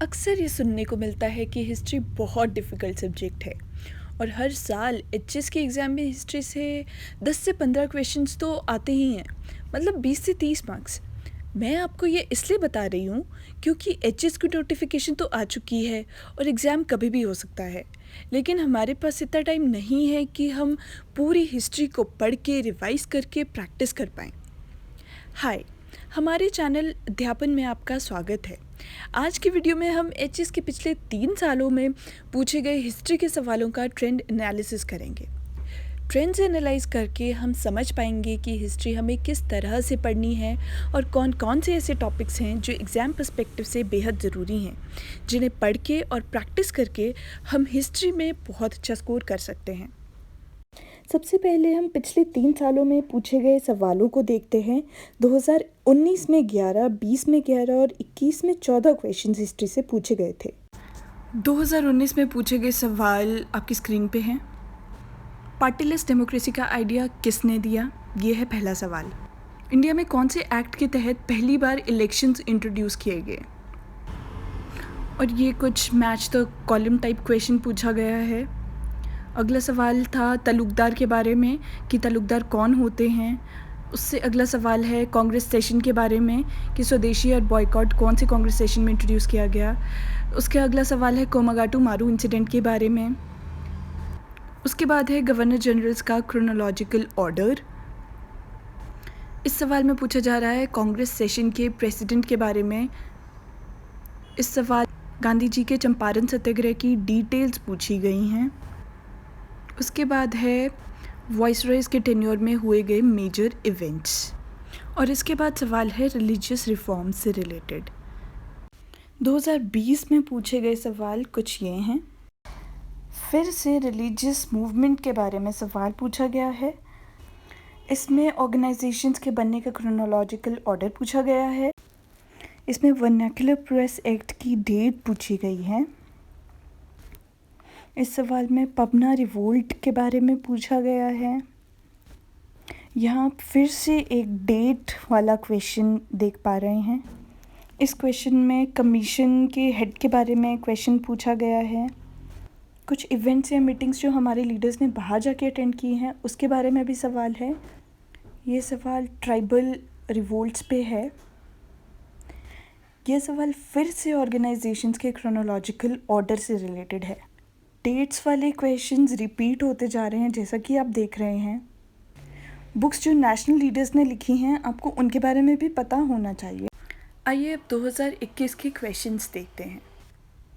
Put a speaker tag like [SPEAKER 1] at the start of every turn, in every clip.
[SPEAKER 1] अक्सर ये सुनने को मिलता है कि हिस्ट्री बहुत डिफ़िकल्ट सब्जेक्ट है और हर साल एचएस के एग्ज़ाम में हिस्ट्री से 10 से 15 क्वेश्चंस तो आते ही हैं। मतलब 20 से 30 मार्क्स। मैं आपको ये इसलिए बता रही हूँ क्योंकि एचएस की नोटिफिकेशन तो आ चुकी है और एग्ज़ाम कभी भी हो सकता है। लेकिन हमारे पास इतना टाइम नहीं है कि हम पूरी हिस्ट्री को पढ़ के रिवाइज़ करके प्रैक्टिस कर पाएँ। हाय, हमारे चैनल अध्यापन में आपका स्वागत है। आज की वीडियो में हम एचएस के पिछले 3 सालों में पूछे गए हिस्ट्री के सवालों का ट्रेंड एनालिसिस करेंगे। ट्रेंड्स एनालाइज करके हम समझ पाएंगे कि हिस्ट्री हमें किस तरह से पढ़नी है और कौन कौन से ऐसे टॉपिक्स हैं जो एग्ज़ाम पर्सपेक्टिव से बेहद ज़रूरी हैं, जिन्हें पढ़ के और प्रैक्टिस करके हम हिस्ट्री में बहुत अच्छा स्कोर कर सकते हैं। सबसे पहले हम पिछले 3 सालों में पूछे गए सवालों को देखते हैं। 2019 में 11, 20 में 11 और 21 में 14 क्वेश्चंस हिस्ट्री से पूछे गए थे। 2019 में पूछे गए सवाल आपकी स्क्रीन पे हैं। पार्टीलेस डेमोक्रेसी का आइडिया किसने दिया? ये है पहला सवाल। इंडिया में कौन से एक्ट के तहत पहली बार इलेक्शंस इंट्रोड्यूस किए गए? और ये कुछ match the column type question पूछा गया है। अगला सवाल था तालुकदार के बारे में कि तालुकदार कौन होते हैं। उससे अगला सवाल है कांग्रेस सेशन के बारे में कि स्वदेशी और बॉयकॉट कौन से कांग्रेस सेशन में इंट्रोड्यूस किया गया। उसके अगला सवाल है कोमागाटू मारू इंसिडेंट के बारे में। उसके बाद है गवर्नर जनरल्स का क्रोनोलॉजिकल ऑर्डर। इस सवाल में पूछा जा रहा है कांग्रेस सेशन के प्रेसिडेंट के बारे में। इस सवाल गांधी जी के चंपारण सत्याग्रह की डिटेल्स पूछी गई हैं। उसके बाद है वॉइसरॉयज़ के टेन्योर में हुए गए मेजर इवेंट्स। और इसके बाद सवाल है रिलीजियस रिफॉर्म से रिलेटेड। 2020 में पूछे गए सवाल कुछ ये हैं। फिर से रिलीजियस मूवमेंट के बारे में सवाल पूछा गया है। इसमें ऑर्गेनाइजेशंस के बनने का क्रोनोलॉजिकल ऑर्डर पूछा गया है। इसमें वर्नाक्युलर प्रेस एक्ट की डेट पूछी गई है। इस सवाल में पबना रिवोल्ट के बारे में पूछा गया है। यहाँ फिर से एक डेट वाला क्वेश्चन देख पा रहे हैं। इस क्वेश्चन में कमीशन के हेड के बारे में क्वेश्चन पूछा गया है। कुछ इवेंट्स या मीटिंग्स जो हमारे लीडर्स ने बाहर जाके अटेंड की हैं उसके बारे में भी सवाल है। ये सवाल ट्राइबल रिवोल्ट्स पे है। यह सवाल फिर से ऑर्गेनाइजेशंस के क्रोनोलॉजिकल ऑर्डर से रिलेटेड है। डेट्स वाले क्वेश्चंस रिपीट होते जा रहे हैं जैसा कि आप देख रहे हैं। बुक्स जो नेशनल लीडर्स ने लिखी हैं आपको उनके बारे में भी पता होना चाहिए। आइए अब 2021 के क्वेश्चंस देखते हैं।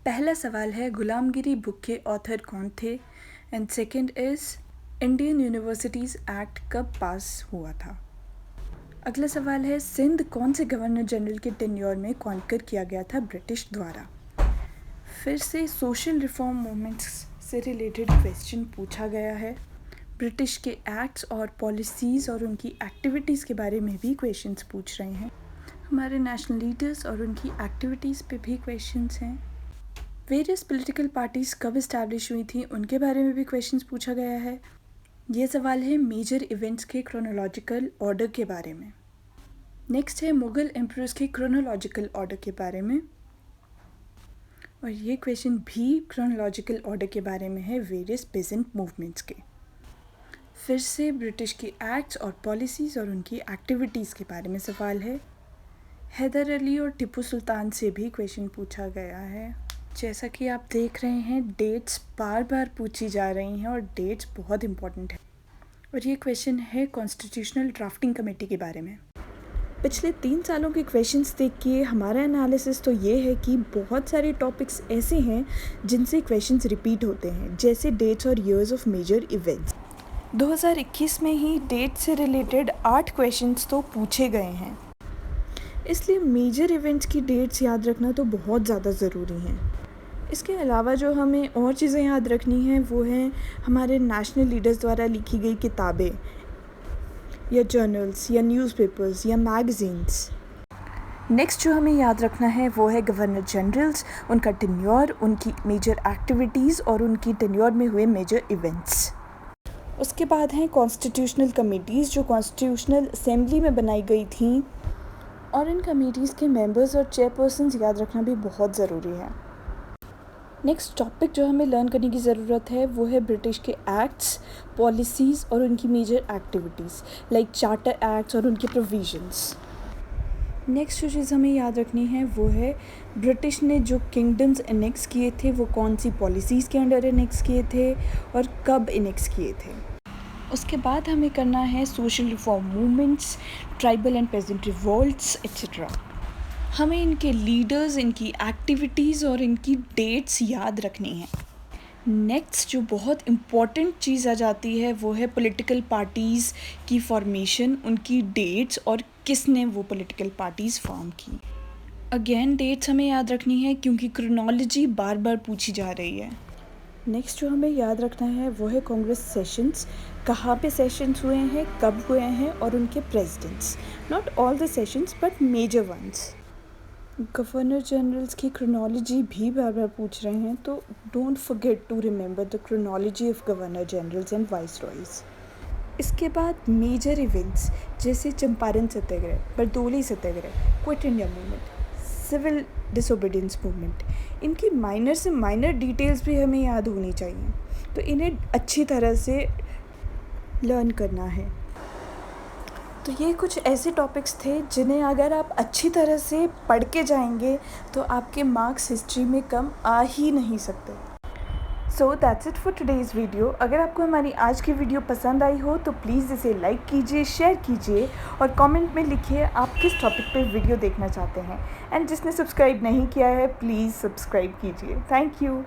[SPEAKER 1] पहला सवाल है गुलामगिरी बुक के ऑथर कौन थे? And second is Indian universities act कब पास हुआ था? अगला सवाल है सिंध कौन से गवर्नर जनरल के टेन्योर में कॉन्कर किया गया था ब्रिटिश द्वारा? फिर से सोशल रिफॉर्म मूवमेंट्स से रिलेटेड क्वेश्चन पूछा गया है। ब्रिटिश के एक्ट्स और पॉलिसीज़ और उनकी एक्टिविटीज़ के बारे में भी क्वेश्चंस पूछ रहे हैं। हमारे नेशनल लीडर्स और उनकी एक्टिविटीज़ पे भी क्वेश्चंस हैं। वेरियस पॉलिटिकल पार्टीज़ कब इस्टेब्लिश हुई थी उनके बारे में भी क्वेश्चंस पूछा गया है। ये सवाल है मेजर इवेंट्स के क्रोनोलॉजिकल ऑर्डर के बारे में। नेक्स्ट है मुग़ल एम्परर्स के क्रोनोलॉजिकल ऑर्डर के बारे में। और ये क्वेश्चन भी क्रोनोलॉजिकल ऑर्डर के बारे में है वेरियस पेजेंट मूवमेंट्स के। फिर से ब्रिटिश की एक्ट्स और पॉलिसीज़ और उनकी एक्टिविटीज़ के बारे में सवाल है। हैदर अली और टिप्पू सुल्तान से भी क्वेश्चन पूछा गया है। जैसा कि आप देख रहे हैं डेट्स बार बार पूछी जा रही हैं और डेट्स बहुत इंपॉर्टेंट है। और ये क्वेश्चन है कॉन्स्टिट्यूशनल ड्राफ्टिंग कमेटी के बारे में। पिछले 3 सालों के क्वेश्चंस देख के हमारा एनालिसिस तो ये है कि बहुत सारे टॉपिक्स ऐसे हैं जिनसे क्वेश्चंस रिपीट होते हैं, जैसे डेट्स और ईयर्स ऑफ मेजर इवेंट्स। 2021 में ही डेट से रिलेटेड 8 क्वेश्चंस तो पूछे गए हैं, इसलिए मेजर इवेंट्स की डेट्स याद रखना तो बहुत ज़्यादा ज़रूरी हैं। इसके अलावा जो हमें और चीज़ें याद रखनी हैं वो हैं हमारे नेशनल लीडर्स द्वारा लिखी गई किताबें या जर्नल्स या न्यूज़पेपर्स या मैगज़ीन्स। नेक्स्ट जो हमें याद रखना है वो है गवर्नर जनरल्स, उनका टेन्योर, उनकी मेजर एक्टिविटीज़ और उनकी टेन्योर में हुए मेजर इवेंट्स। उसके बाद हैं कॉन्स्टिट्यूशनल कमेटीज़ जो कॉन्स्टिट्यूशनल असेंबली में बनाई गई थी और इन कमेटीज़ के मेंबर्स और चेयरपर्सन्स याद रखना भी बहुत ज़रूरी है। नेक्स्ट टॉपिक जो हमें लर्न करने की ज़रूरत है वो है ब्रिटिश के एक्ट्स, पॉलिसीज़ और उनकी major activities like charter acts और उनके प्रोविजंस। नेक्स्ट जो चीज़ हमें याद रखनी है वो है ब्रिटिश ने जो किंगडम्स एनेक्स किए थे वो कौन सी पॉलिसीज़ के अंडर एनेक्स किए थे और कब एनेक्स किए थे। उसके बाद हमें करना है social reform movements, tribal and peasant revolts etcetera. हमें इनके लीडर्स, इनकी एक्टिविटीज़ और इनकी डेट्स याद रखनी है। नेक्स्ट जो बहुत इम्पॉर्टेंट चीज़ आ जाती है वो है पॉलिटिकल पार्टीज़ की फॉर्मेशन, उनकी डेट्स और किसने वो पॉलिटिकल पार्टीज़ फॉर्म की। अगेन डेट्स हमें याद रखनी है क्योंकि क्रोनोलॉजी बार बार पूछी जा रही है। नेक्स्ट जो हमें याद रखना है वो है कांग्रेस सेशंस, कहाँ पे सेशंस हुए हैं, कब हुए हैं और उनके presidents. Not all the sessions but major ones. Governor generals की क्रोनोलॉजी भी बार बार पूछ रहे हैं, तो don't forget to remember the chronology of governor generals and viceroys. इसके बाद मेजर इवेंट्स जैसे Champaran satyagraha, Bardoli satyagraha, quit India movement, civil disobedience movement, इनकी माइनर से माइनर डिटेल्स भी हमें याद होनी चाहिए, तो इन्हें अच्छी तरह से लर्न करना है। तो ये कुछ ऐसे टॉपिक्स थे जिन्हें अगर आप अच्छी तरह से पढ़ के जाएंगे तो आपके मार्क्स हिस्ट्री में कम आ ही नहीं सकते। So that's it for today's video. अगर आपको हमारी आज की वीडियो पसंद आई हो तो प्लीज़ इसे लाइक कीजिए, शेयर कीजिए और कमेंट में लिखिए आप किस टॉपिक पे वीडियो देखना चाहते हैं। एंड जिसने सब्सक्राइब नहीं किया है प्लीज़ सब्सक्राइब कीजिए। Thank you.